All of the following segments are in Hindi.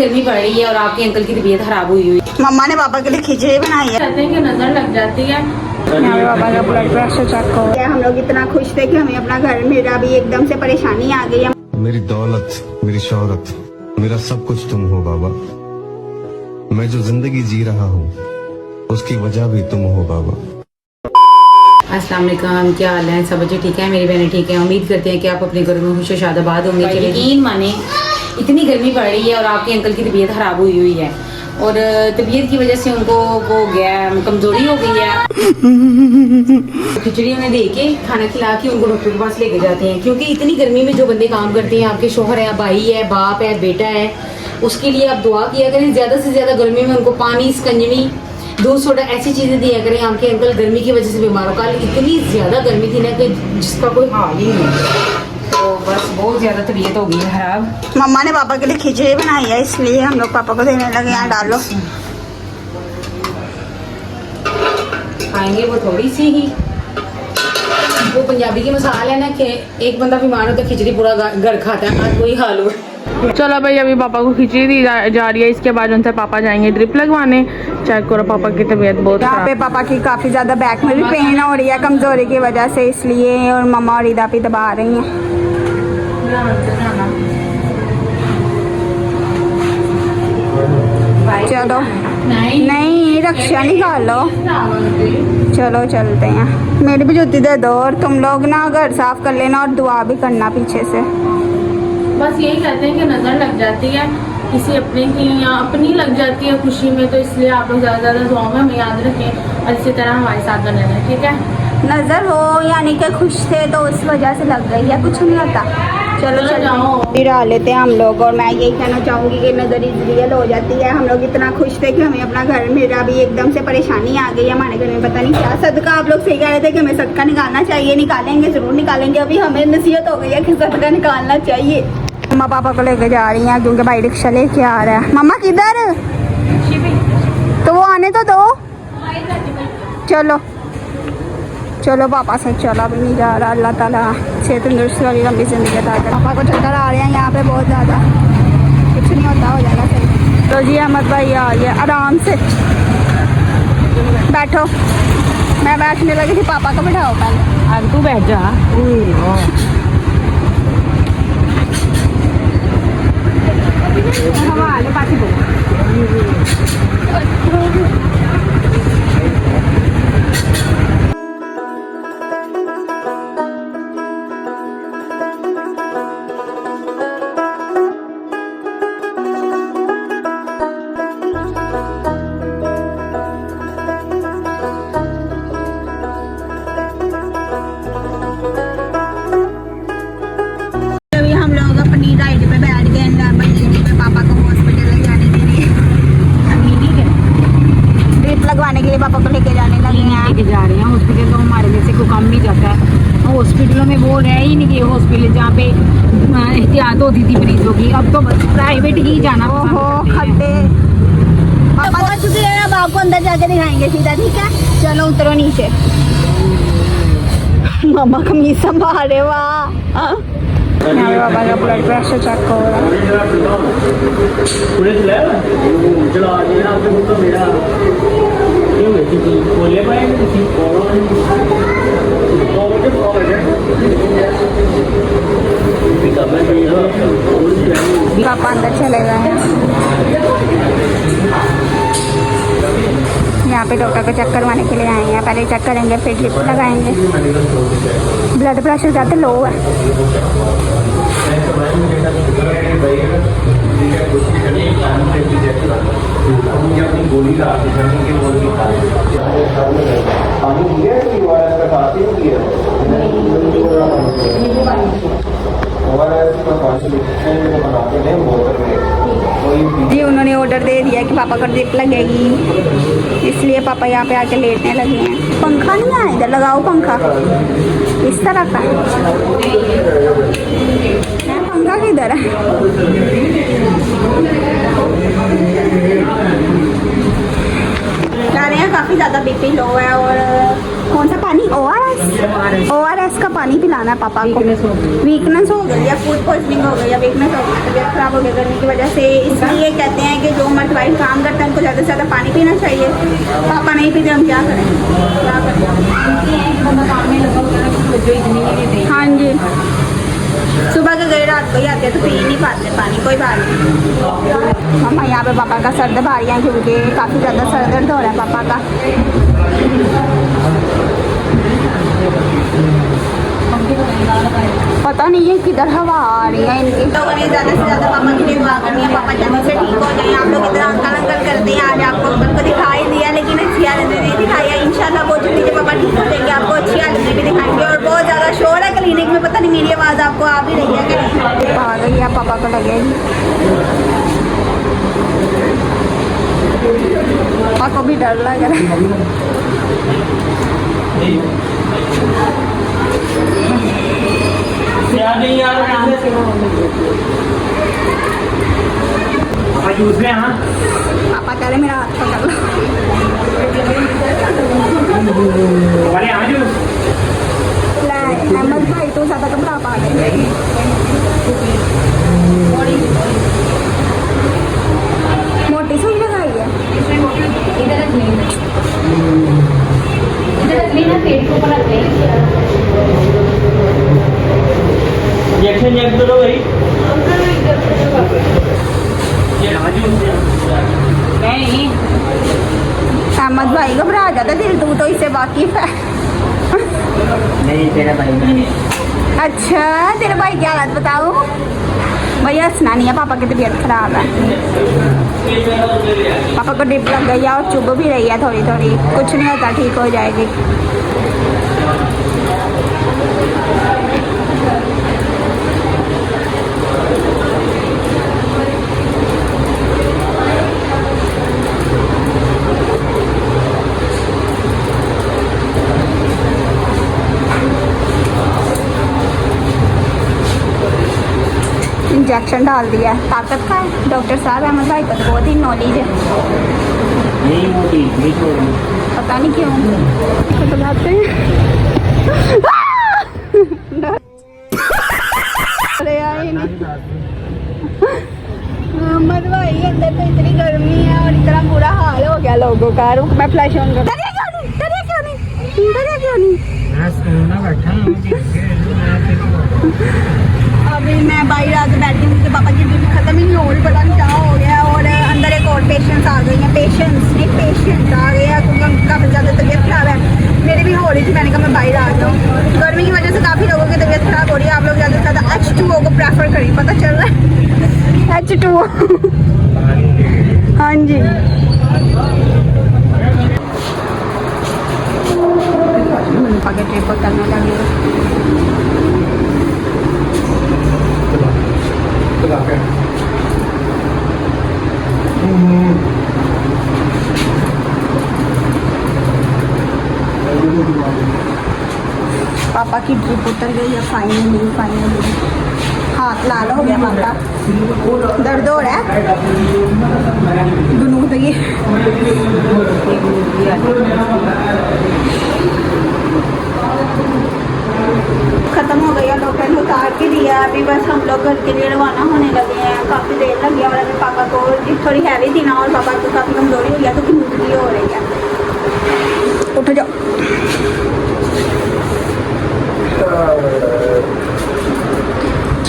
गर्मी बढ़ रही है और आपके अंकल की तबीयत खराब हुई हुई। मम्मा ने पापा के लिए खिचड़ी बनाई है। कहते हैं कि नजर लग जाती है। यहाँ पे पापा का ब्लड प्रेशर चेक हो गया। हम लोग इतना खुश थे कि हमें अपना घर मेरा भी एकदम से परेशानी आ गई है। मेरी दौलत, मेरी शोहरत, मेरा सब कुछ तुम हो बाबा। मैं जो जिंदगी जी रहा हूँ उसकी वजह भी तुम हो बाबा। अस्सलाम वालेकुम, क्या हाल है? सब बच्चे ठीक है, मेरी बहनें ठीक है। उम्मीद करते हैं कि आप अपने घरों में खुश शादाबाद होंगे। यकीन माने इतनी गर्मी पड़ रही है और आपके अंकल की तबीयत खराब हुई हुई है और तबीयत की वजह से उनको वो हो गया है, कमजोरी हो गई है। खिचड़ी उन्हें दे के खाना खिला के उनको डॉक्टर के पास लेके जाते हैं, क्योंकि इतनी गर्मी में जो बंदे काम करते हैं, आपके शोहर है, भाई है, बाप है, बेटा है, उसके लिए आप दुआ किया करें। ज्यादा से ज्यादा गर्मी में उनको पानी, स्कंजवी, दूध, सोडा ऐसी चीजें दिया करें। आपके अंकल गर्मी की वजह से बीमार हो। कल इतनी ज्यादा गर्मी थी ना कि जिसका कोई हाल ही नहीं। तो बस बहुत ज्यादा तबीयत हो गई है खराब। मम्मा ने पापा के लिए खिचड़ी बनाई है, इसलिए हम लोग पापा को देने लगे। यहाँ डालो, खाएंगे वो थोड़ी सी ही। वो पंजाबी की मसाल है ना कि एक बंदा बीमार हो तो खिचड़ी पूरा घर खाता है। आज वही हाल हो। चलो भाई, अभी पापा को खिचड़ी दी जा रही है। इसके बाद उनसे पापा जाएंगे ड्रिप लगवाने। चेक करो, पापा की तबीयत बहुत यहाँ पे पापा की काफी ज्यादा बैक में भी पेन हो रही है कमजोरी की वजह से, इसलिए। और मम्मा और ईदा भी दबा रही हैं। चलो नहीं, रक्षा निकालो। चलो चलते हैं। मेरी भी जूती दे दो और तुम लोग ना घर साफ कर लेना और दुआ भी करना पीछे से। बस यही कहते हैं कि नजर लग जाती है किसी अपने की या अपनी लग जाती है खुशी में, तो इसलिए आप लोग ज़्यादा दुआ में हमें याद रखें और इसी तरह हमारे साथ बने रहें, ठीक है? नजर हो यानी कि खुश थे तो उस वजह से लग गई है, कुछ नहीं होता। चलो जाओ गिरा लेते हैं हम लोग। और मैं यही कहना चाहूँगी कि नज़र रियल हो जाती है। हम लोग इतना खुश थे कि हमें अपना घर मेरा भी एकदम से परेशानी आ गई है। हमारे घर में पता नहीं क्या सदका, आप लोग सही कह रहे थे कि हमें सदका निकालना चाहिए। निकालेंगे, ज़रूर निकालेंगे। अभी हमें नसीहत हो गई है कि सदका निकालना चाहिए। मम्मा पापा को लेके जा रही हैं क्योंकि भाई रिक्शा लेके आ रहा है। मम्मा किधर? तो वो आने तो दो। चलो चलो, पापा से चला भी नहीं जा रहा। अल्लाह ताला सेहत तंदुरुस्ती वाली लंबी ज़िंदगी अता करे। पापा को चक्कर आ रहे हैं यहाँ पे बहुत ज़्यादा। कुछ नहीं होता, हो जाएगा सही। तो जी अहमद भाई आ गया। आराम से बैठो। मैं बैठने लगी थी, पापा को बैठाओ पहले। अब तू बैठ जा। हम लोग अपनी राइड पे बैठ गए पे पापा को हॉस्पिटल ले जाने के लिए, ड्रिप लगवाने के लिए पापा को लेके जाने लगे हैं। लेके जा रहे हैं हॉस्पिटल। तो हमारे में से कोई काम नहीं जाता है हॉस्पिटलों में। वो रह ही नहीं कि हॉस्पिटल जहाँ पे एहतियात होती थी मरीजों की, अब तो प्राइवेट ही जाना। ओहो खड्डे। पापा पहुंच चुके हैं, अब आपको अंदर जाके दिखाएंगे सीधा, ठीक है? चलो उतरो नीचे। मामा कमीज संभाल रहे। वाह, यहाँ पे पापा का ब्लड प्रेशर चेक हो रहा है। पापा अंदर चले गए हैं। यहाँ पे डॉक्टर को चेक करवाने के लिए आए हैं। पहले चेक करेंगे, फिर ड्रिप लगाएंगे। ब्लड प्रेशर ज़्यादा लो है। जी उन्होंने ऑर्डर दे दिया कि पापा को ड्रिप लगेगी, इसलिए पापा यहाँ पे आके लेटने लगे हैं। पंखा नहीं है इधर, लगाओ पंखा इस तरह का। पंखा किधर है? कह रहे हैं काफ़ी ज़्यादा बीपी लो है और कौन सा पानी? ORS का पानी पिलाना है पापा को। वीकनेस हो गई है, फूड पॉइजनिंग हो गई है, वीकनेस हो गई, तबीयत खराब हो गई गर्मी की वजह से। इसलिए कहते हैं कि जो मर्द वाइफ काम करते हैं उनको ज़्यादा से ज़्यादा पानी पीना चाहिए। पापा नहीं पीते, हम क्या करें? हाँ जी, सुबह के गए रात को ही आते हैं तो पी नहीं पाते पानी, कोई बात नहीं। हम यहाँ पे पापा का सर दबा रही हैं क्योंकि काफ़ी ज़्यादा सर दर्द हो रहा है पापा का। पता नहीं है किधर हवा आ रही है इनकी। लोगों ने ज़्यादा से ज़्यादा पापा के लिए दुआ करनी है, पापा जल्दी से ठीक हो जाए। आप लोग इधर अंकल अंकल करते हैं, आज आपको अंकल को दिखाई दिया लेकिन अच्छी हालत में नहीं दिखाई है। इंशाल्लाह बहुत जल्दी जब पापा ठीक हो जाएंगे आपको अच्छी हालत में भी दिखाएंगे। और बहुत ज़्यादा शोर है क्लिनिक में, पता नहीं मेरी आवाज़ आपको आ भी रही है कि नहीं? आ गई है, पापा को लगेगी। पापा को भी डर लग रहा है। पापा कह रहे मेरा हाथ पकड़ लो। अहमद भाई तो ज़्यादा घबरा पा गए। मोटी सुई लगाई है। अहमद भाई घबरा जाता दिल, तू तो इससे वाकिफ है। नहीं तेरा भाई। अच्छा तेरे भाई की हालत बताओ। भैया हंसना नहीं है, पापा की तबीयत खराब है। पापा को डिप लग गई है और चुभ भी रही है थोड़ी थोड़ी। कुछ नहीं होता, ठीक हो जाएगी। इंजेक्शन डाल दिया, ताकत का है। डॉक्टर साहब अहमद भाई को तो बहुत ही नॉलेज है। नहीं मोटी नहीं छोड़नी। पता नहीं क्यों खतरनाते हैं। अरे यार अहमद भाई अंदर तो इतनी गर्मी है और इतना बुरा हाल हो गया लोगों का। रुक मैं फ्लैश ऑन कर। डरिए क्यों नहीं? अभी मैं बाहर आके बैठी हूँ क्योंकि पापा की ड्यूटी खत्म ही नहीं हो रही, पता नहीं क्या हो गया। और अंदर एक और पेशेंट्स आ गई हैं, पेशेंट्स आ गए हैं क्योंकि उनकी काफ़ी ज़्यादा तबीयत खराब है। मेरी भी हो रही थी, मैंने कहा मैं बाहर आ जाऊँ। गर्मी की वजह से काफ़ी लोगों की तबीयत खराब हो रही है। आप लोग ज़्यादा से ज़्यादा H2O को प्रेफर करिए, पता चल रहा है H2O। हाँ जी, आगे ट्रिप करने लगे। पापा की ड्रिप उतर गई है फाइनली। हाथ लाल हो गया पापा, दर्द हो रहा है। गुनूद ये खत्म हो गई है, डॉक्टर ने उतार के दिया। अभी बस हम लोग घर के लिए रवाना होने लगे हैं। काफ़ी देर लगी है और अभी पापा को थोड़ी हैवी थी ना और पापा को काफ़ी कमजोरी हुई है तो गुनूद हो रही है। उठ जाओ।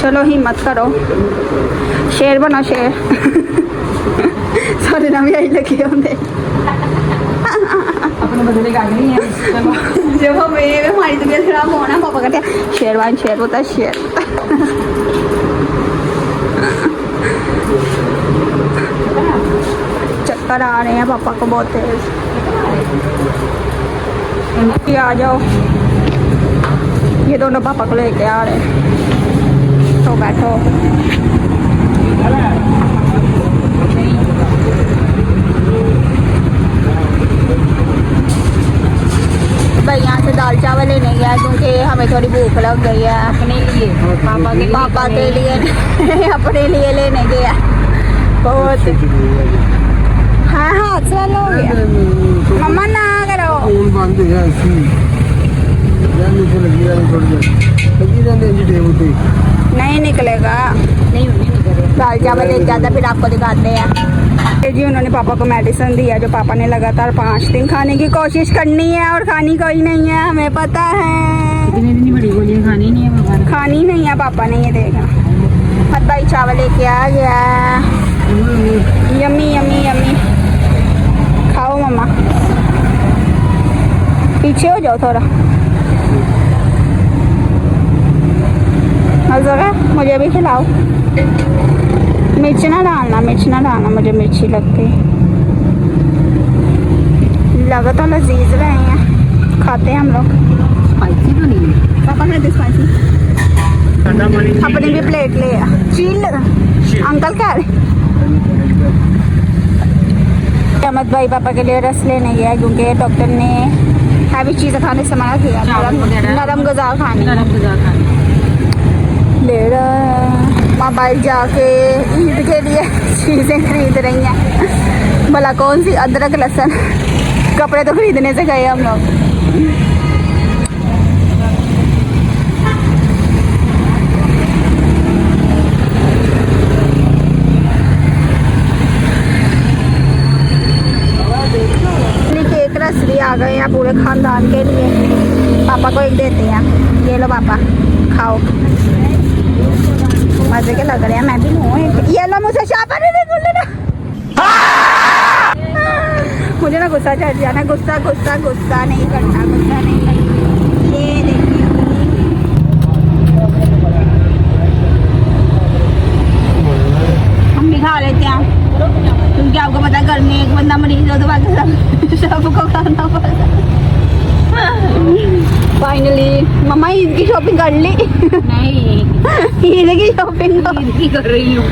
चलो हिम्मत करो, शेर बनो शेर। सारे ना भी आई लगे होंगे अपने बदले का नहीं है। जब हमारी तबीयत खराब होना पापा कहते हैं शेरवान शेर होता है शेर। चक्कर आ रहे हैं पापा को बहुत तेज। आ जाओ, ये दोनों पापा को लेके आ रहे हैं। तो बैठो। भाई यहाँ से दाल चावल लेने गया क्योंकि हमें थोड़ी भूख लग गई है। अपने लिए पापा के लिए अपने लिए लेने गया। बहुत हाँ हाथ से हो गया। मम्मा ना करो। नहीं निकलेगा। नहीं निकलेगा। दाल चावल एक ज़्यादा फिर आपको दिखाते हैं। ये जी उन्होंने पापा को मेडिसिन दिया जो पापा ने लगातार 5 दिन खाने की कोशिश करनी है और खानी कोई नहीं है, हमें पता है। इतनी इतनी बड़ी गोलियां खानी नहीं है पापा ने। खानी नहीं है पापा ने, ये देखा। और भाई चावल लेके आ गया। Yummy yummy yummy. खाओ मम्मा, पीछे हो जाओ थोड़ा। मज़ा है, मुझे भी खिलाओ। मिर्च ना डालना, मिर्च ना डालना, मुझे मिर्ची लगती है। लगा तो लजीज रहे हैं, खाते हैं हम लोग। स्पाइसी तो नहीं है। पापा कहते स्पाइसी। अपनी भी प्लेट ले आ। चील अंकल क्या है? अहमद भाई पापा के लिए रस लेने गया क्योंकि डॉक्टर ने हैवी चीज़ें खाने से मना किया। नरम गज़ा खानी। नरम गज़ा खानी। ले रहा मोबाइल जाके ईद के लिए चीज़ें खरीद रही हैं। भला कौन सी? अदरक लहसुन। कपड़े तो खरीदने से गए हम लोग। केक रस भी आ गए हैं पूरे खानदान के लिए। पापा को एक देते हैं। ये लो पापा, खाओ। मजे के लग रहे हैं। मैं भी लूँ एक। ये लो मुझे शापा नहीं ना। मुझे ना गुस्सा चढ़ जाना। गुस्सा गुस्सा गुस्सा नहीं करना, गुस्सा नहीं करना। ये देखिए हम भी खा लेते हैं क्योंकि आपको पता है घर में एक बंदा मरीज हो तो बाकी सबको खाना पड़ता। फाइनली मम्मा ईद की शॉपिंग कर ली। नहीं, ईद की शॉपिंग ईद की कर रही हूँ।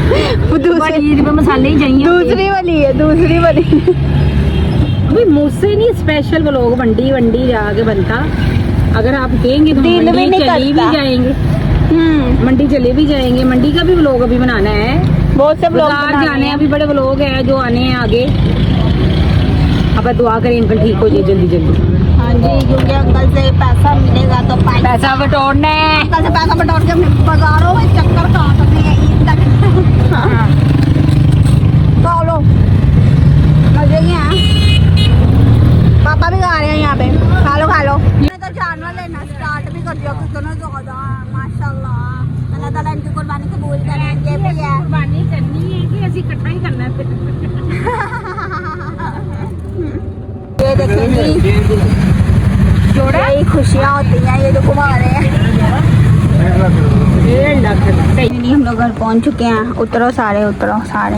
दूसरी ईद पे मसाले ही चाहिए। दूसरी वाली है, दूसरी वाली। अभी मुझसे नहीं स्पेशल व्लॉग मंडी वंडी जाके बनता। अगर आप कहेंगे तो दिल भी मंडी नहीं चली भी करता। जाएंगे। मंडी चले भी जाएंगे। मंडी का भी व्लॉग अभी बनाना है। बहुत से ब्लॉग बाजार जाने हैं, अभी बड़े व्लॉग है जो आने हैं आगे। अब दुआ करें अंकल ठीक हो जाए जल्दी जल्दी। हाँ जी, क्योंकि अंकल से पैसा मिलेगा तो पैसा बटोरना है। अंकल से पैसा बटोर के अपने बाजारों में चक्कर काटने हैं ईद तक। खा लो, मजे के हैं। पापा भी खा रहे हैं यहाँ पे। खा लो खा लो। मैंने तो जानवर लेना स्टार्ट भी कर दिया कितना ज़्यादा। माशाल्लाह, अल्लाह ताला इनकी कुर्बानी कबूल करें। ये भी है, कुर्बानी करनी है कि ऐसी इकट्ठा ही करना है। ये देखिए जी, जोड़ा ही खुशियाँ होती हैं ये जो घुमा रहे हैं। नहीं, हम लोग घर पहुँच चुके हैं। उतरो सारे, उतरो सारे।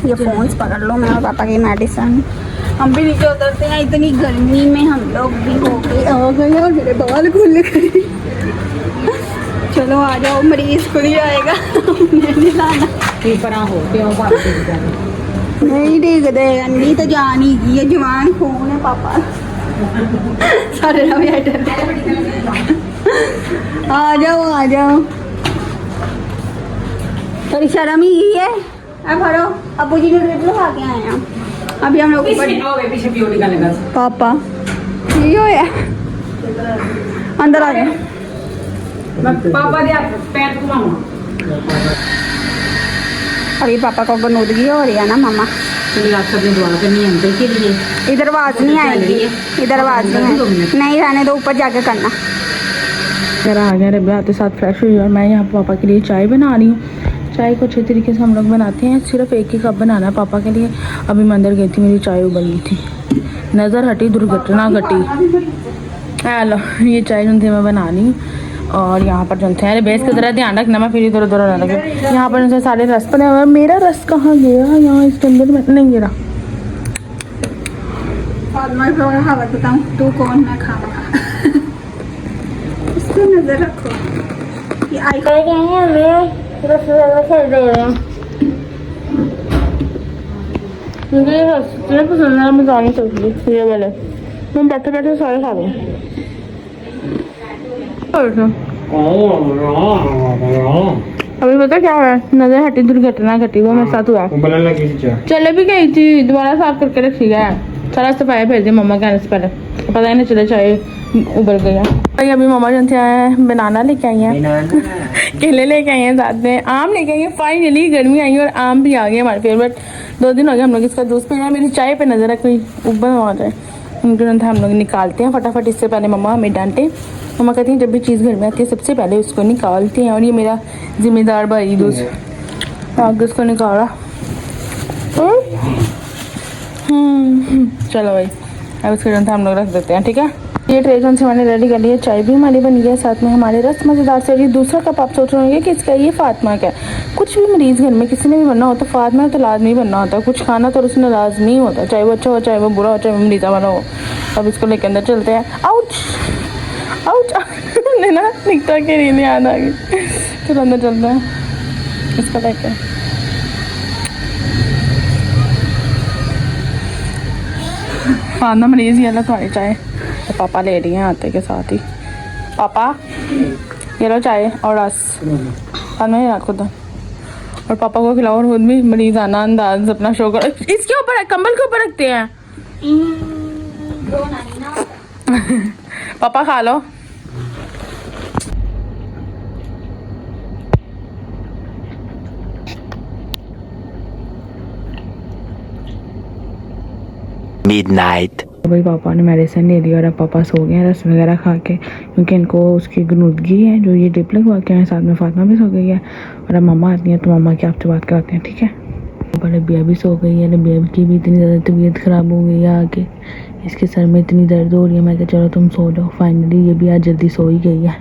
ये फोन्स पकड़ लो, मैं और पापा की मेडिसिन। हम भी नीचे उतरते हैं। इतनी गर्मी में हम लोग भी हो गए और मेरे बाल खुल गए। चलो आ जाओ, मरीज खुल जाएगा। नहीं लाना नहीं दिखते। अंडी तो जान ही की है, जवान खून है पापा। सारे आ जाओ आ जाओ। थोड़ी शर्म ही है। अब भरो, अबू जी ने ड्रिप लगा के आए हैं। अभी हम लोग पापा ये होया अंदर आ गए। पापा दे पैर घुमाओ। अभी पापा को गनूदगी हो रही है ना मम्मा। चलिए आप सबने दुआ करनी है अंकल के लिए। इधर आवाज नहीं आएगी, इधर आवाज नहीं आएगी। नहीं रहने दो, ऊपर जाके करना। मेरा आ गया रबिया आते साथ फ्रेश हुई और मैं यहाँ पापा के लिए चाय बना रही हूँ। चाय को अच्छे तरीके से हम लोग बनाते हैं। सिर्फ एक ही कप बनाना है पापा के लिए। अभी मैं अंदर गई थी, मेरी चाय उबल गई थी। नज़र हटी, दुर्घटना घटी। हेलो, ये चाय जो थी मैं बना रही हूँ। और यहाँ पर जो थे, अरे बेस की तरह ध्यान रखना, मैं फिर इधर उधर ना लगे। यहाँ पर जो सारे रस बने हुए। मेरा रस कहाँ गया? यहाँ इसके अंदर में नहीं गिरा। बताऊँ तू कौन, मैं खावा। इसको नजर रखो। ये आई मुझे रस पसंद है, मैं जानी सकती ये वाले। मैं बैठे बैठे सारे खा रही अभी पता क्या हुआ? नजर हटी, दुर्घटना घटी, वो मेरे साथ हुआ। चले भी गई थी, दोबारा साफ करके रखी है। सारा सफाया भेज दिया मम्मा के आने से पहले, पता ही नहीं चला चाय उबल गया। भाई अभी मम्मा जन से आए हैं, बनाना लेके आई हैं, केले लेके आई हैं, साथ में आम लेके आई हैं। फाइनली गर्मी आई है और आम भी आ गए हमारे फेवरेट। 2 दिन हो गए हम लोग इसका जूस पी रहे हैं। मेरी चाय पे नजर है कोई उबल आ जाए, तुरंत हम लोग निकालते हैं फटाफट। इससे पहले मम्मा हमें डांटे, मम्मा कहती हैं जब भी चीज़ घर में आती है सबसे पहले उसको निकालते हैं, और ये मेरा जिम्मेदार भाई दोस्त आगे उसको निकाला। चलो भाई अब इसके तुरंत हम लोग रख देते हैं, ठीक है। ये ट्रे जो से मैंने रेडी कर लिया, चाय भी हमारी बन गई है, साथ में हमारे रस मज़ेदार से। दूसरा कप आप सोच रहे होंगे कि इसका ये फातिमा का है। कुछ भी मरीज़ घर में किसी ने भी बनना होता, फातिमा तो लाजमी बनना होता है। कुछ खाना तो उसमें लाजमी होता है, चाहे वो अच्छा हो चाहे वो बुरा हो चाहे वो मरीज़ा वाला हो। अब इसको लेके अंदर चलते हैं। आउच आउच ना निकता के नहीं याद आ गई। चलो अंदर चलते हैं इसको लेके। फातिमा मरीज़ ये लो तुम्हारी चाय, तो पापा ले रही हैं आते के साथ ही। पापा ये लो चाय और रस, फातिमा ये रखो तो, और पापा को खिलाओ। और खुद भी मरीज़ाना अंदाज अपना शो करो। इसके ऊपर कंबल के ऊपर रखते हैं। पापा खा लो। Midnight. भाई पापा ने मेडिसिन ले लिया और अब पापा सो गए हैं रस वगैरह खा के, क्योंकि इनको उसकी गनुदगी है जो ये ड्रिप लगवा के हैं। साथ में फातिमा भी सो गई है, और अब मम्मा आती हैं तो मम्मा की आपसे बात कराते हैं, ठीक है। पर रबिया भी सो गई है, रबिया की भी इतनी ज़्यादा तबीयत ख़राब हो गई है आगे, इसके सर में इतनी दर्द हो रही है। मैं कहा चलो तुम सो जाओ। फाइनली ये भी आज जल्दी सो ही गई है।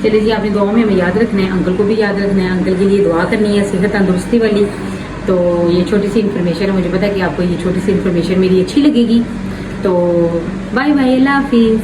चलिए जी, आपने दुआ में हमें याद रखना है, अंकल को भी याद रखना है, अंकल के लिए दुआ करनी है सेहत तंदुरुस्ती वाली। तो ये छोटी सी इन्फॉर्मेशन है, मुझे पता है कि आपको ये छोटी सी इन्फॉर्मेशन मेरी अच्छी लगेगी। तो बाय बाय, अल्लाह हाफिज़।